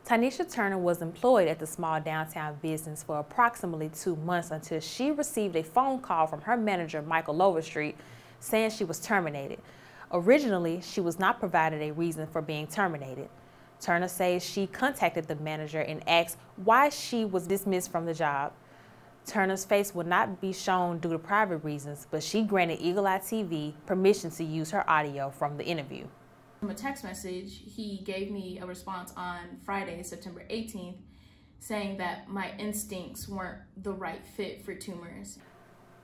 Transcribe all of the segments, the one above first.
Tanisha Turner was employed at the small downtown business for approximately 2 months until she received a phone call from her manager, Michael Overstreet, saying she was terminated. Originally, she was not provided a reason for being terminated. Turner says she contacted the manager and asked why she was dismissed from the job. Turner's face would not be shown due to private reasons, but she granted Eagle Eye TV permission to use her audio from the interview. From a text message, he gave me a response on Friday, September 18th, saying that my instincts weren't the right fit for Toomers.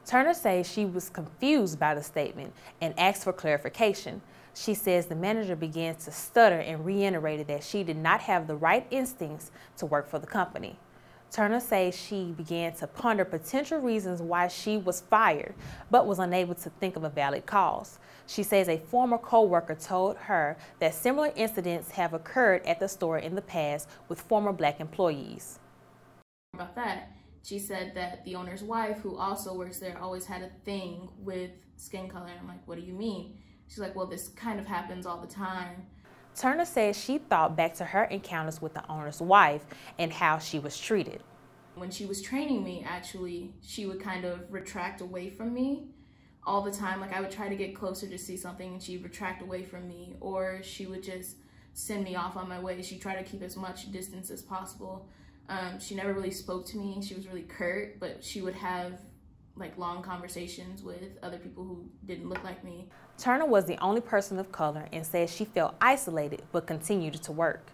Turner says she was confused by the statement and asked for clarification. She says the manager began to stutter and reiterated that she did not have the right instincts to work for the company. Turner says she began to ponder potential reasons why she was fired, but was unable to think of a valid cause. She says a former co-worker told her that similar incidents have occurred at the store in the past with former Black employees. About that, she said that the owner's wife, who also works there, always had a thing with skin color. And I'm like, what do you mean? She's like, well, this kind of happens all the time. Turner says she thought back to her encounters with the owner's wife and how she was treated. When she was training me, actually, she would kind of retract away from me all the time. Like, I would try to get closer to see something and she'd retract away from me, or she would just send me off on my way. She'd try to keep as much distance as possible. She never really spoke to me. She was really curt, but she would have like long conversations with other people who didn't look like me. Turner was the only person of color and says she felt isolated but continued to work.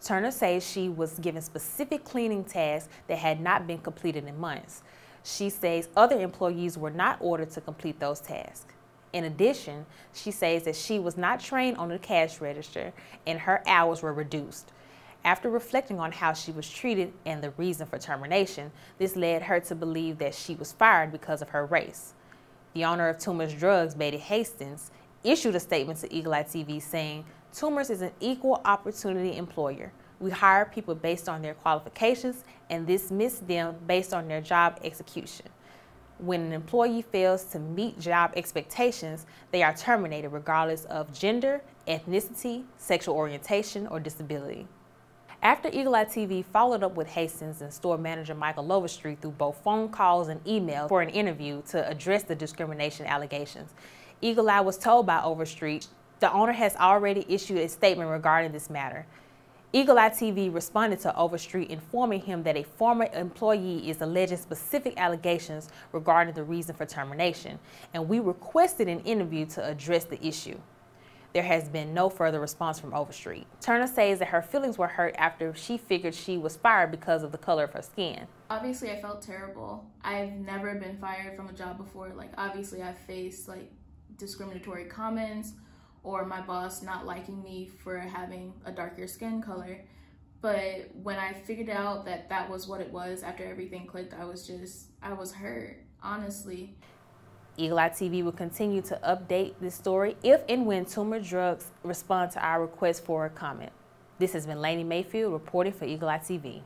Turner says she was given specific cleaning tasks that had not been completed in months. She says other employees were not ordered to complete those tasks. In addition, she says that she was not trained on the cash register and her hours were reduced. After reflecting on how she was treated and the reason for termination, this led her to believe that she was fired because of her race. The owner of Toomer's Drugs, Betty Hastings, issued a statement to Eagle Eye TV saying, "Toomer's is an equal opportunity employer. We hire people based on their qualifications and dismiss them based on their job execution. When an employee fails to meet job expectations, they are terminated regardless of gender, ethnicity, sexual orientation, or disability." After Eagle Eye TV followed up with Hastings and store manager Michael Overstreet through both phone calls and emails for an interview to address the discrimination allegations, Eagle Eye was told by Overstreet the owner has already issued a statement regarding this matter. Eagle Eye TV responded to Overstreet informing him that a former employee is alleging specific allegations regarding the reason for termination, and we requested an interview to address the issue. There has been no further response from Overstreet. Turner says that her feelings were hurt after she figured she was fired because of the color of her skin. Obviously, I felt terrible. I've never been fired from a job before. Like, obviously, I've faced like discriminatory comments or my boss not liking me for having a darker skin color. But when I figured out that that was what it was, after everything clicked, I was hurt, honestly. Eagle Eye TV will continue to update this story if and when Toomer Drugs respond to our request for a comment. This has been Laney Mayfield reporting for Eagle Eye TV.